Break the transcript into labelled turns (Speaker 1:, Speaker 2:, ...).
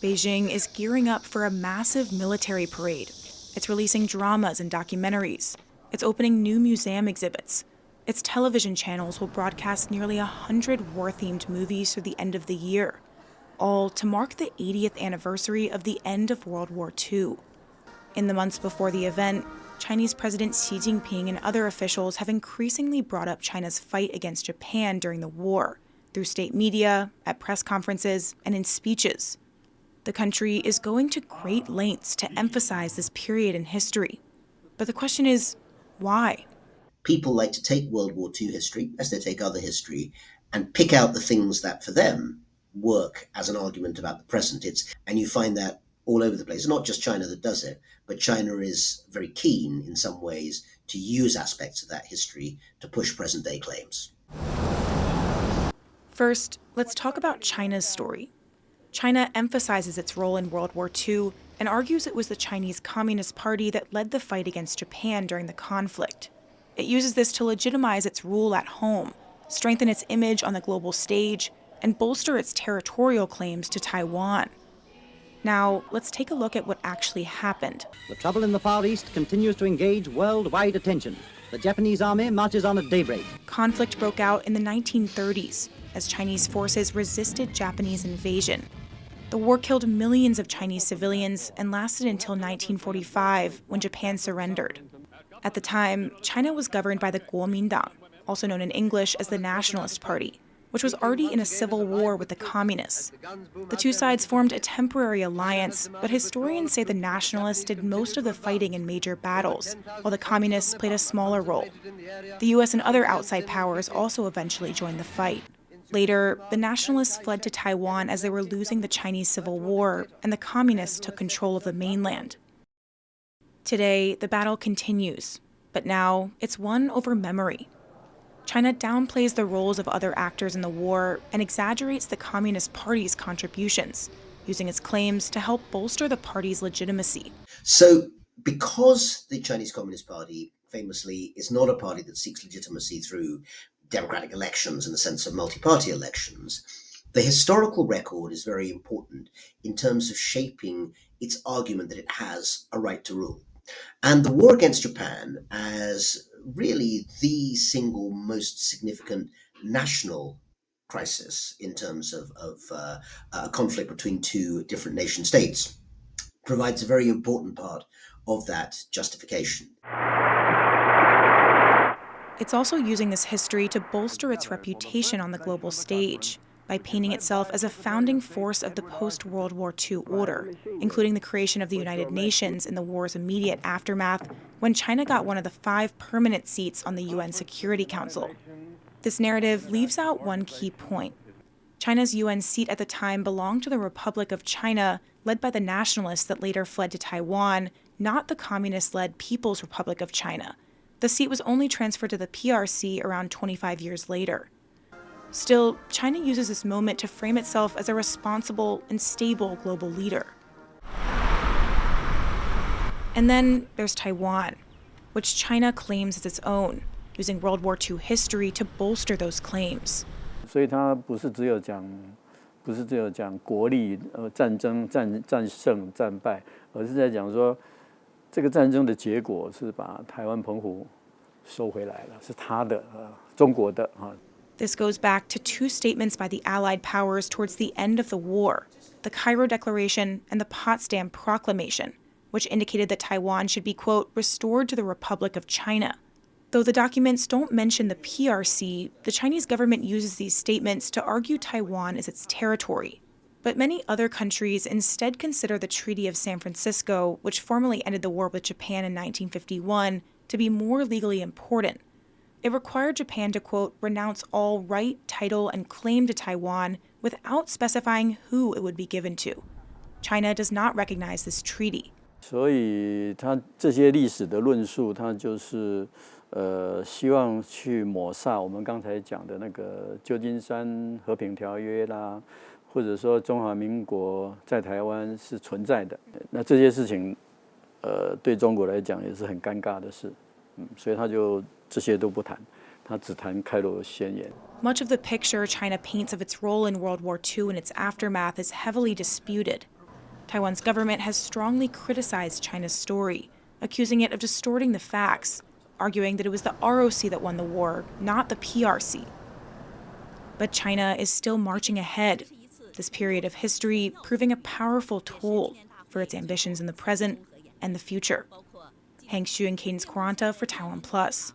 Speaker 1: Beijing is gearing up for a massive military parade. It's releasing dramas and documentaries. It's opening new museum exhibits. Its television channels will broadcast nearly 100 war-themed movies through the end of the year, all to mark the 80th anniversary of the end of World War II. In the months before the event, Chinese President Xi Jinping and other officials have increasingly brought up China's fight against Japan during the war, through state media, at press conferences, and in speeches. The country is going to great lengths to emphasize this period in history. But the question is, why?
Speaker 2: People like to take World War II history, as they take other history, and pick out the things that for them work as an argument about the present. And you find that all over the place. It's not just China that does it, but China is very keen in some ways to use aspects of that history to push present day claims.
Speaker 1: First, let's talk about China's story. China emphasizes its role in World War II and argues it was the Chinese Communist Party that led the fight against Japan during the conflict. It uses this to legitimize its rule at home, strengthen its image on the global stage, and bolster its territorial claims to Taiwan. Now, let's take a look at what actually happened.
Speaker 3: The trouble in the Far East continues to engage worldwide attention. The Japanese army marches on at daybreak.
Speaker 1: Conflict broke out in the 1930s as Chinese forces resisted Japanese invasion. The war killed millions of Chinese civilians and lasted until 1945, when Japan surrendered. At the time, China was governed by the Kuomintang, also known in English as the Nationalist Party, which was already in a civil war with the communists. The two sides formed a temporary alliance, but historians say the nationalists did most of the fighting in major battles, while the communists played a smaller role. The US and other outside powers also eventually joined the fight. Later, the nationalists fled to Taiwan as they were losing the Chinese Civil War, and the communists took control of the mainland. Today, the battle continues, but now it's one over memory. China downplays the roles of other actors in the war and exaggerates the Communist Party's contributions, using its claims to help bolster the party's legitimacy.
Speaker 2: So, because the Chinese Communist Party famously is not a party that seeks legitimacy through democratic elections in the sense of multi-party elections, the historical record is very important in terms of shaping its argument that it has a right to rule. And the war against Japan as really the single most significant national crisis in terms of a conflict between two different nation states provides a very important part of that justification.
Speaker 1: It's also using this history to bolster its reputation on the global stage by painting itself as a founding force of the post-World War II order, including the creation of the United Nations in the war's immediate aftermath, when China got one of the 5 permanent seats on the UN Security Council. This narrative leaves out one key point. China's UN seat at the time belonged to the Republic of China, led by the nationalists that later fled to Taiwan, not the communist-led People's Republic of China. The seat was only transferred to the PRC around 25 years later. Still, China uses this moment to frame itself as a responsible and stable global leader. And then there's Taiwan, which China claims as its own, using World War II history to bolster those claims.
Speaker 4: 所以它不是只有讲国力战争战胜战败，而是在讲说这个战争的结果是把台湾澎湖收回来了，是他的中国的啊。
Speaker 1: This goes back to 2 statements by the Allied powers towards the end of the war, the Cairo Declaration and the Potsdam Proclamation, which indicated that Taiwan should be, quote, restored to the Republic of China. Though the documents don't mention the PRC, the Chinese government uses these statements to argue Taiwan is its territory. But many other countries instead consider the Treaty of San Francisco, which formally ended the war with Japan in 1951, to be more legally important. It required Japan to, quote, renounce all right, title, and claim to Taiwan without specifying who it would be given to. China does not recognize this treaty.
Speaker 4: 所以他这些历史的论述，他就是希望去抹煞我们刚才讲的那个旧金山和平条约啦，或者说中华民国在台湾是存在的。那这些事情，对中国来讲也是很尴尬的事，所以他就这些都不谈，他只谈开罗宣言。
Speaker 1: Much of the picture China paints of its role in World War II and its aftermath is heavily disputed. Taiwan's government has strongly criticized China's story, accusing it of distorting the facts, arguing that it was the ROC that won the war, not the PRC. But China is still marching ahead, this period of history proving a powerful tool for its ambitions in the present and the future. Hang Xu and Cadence Quaranta for TaiwanPlus.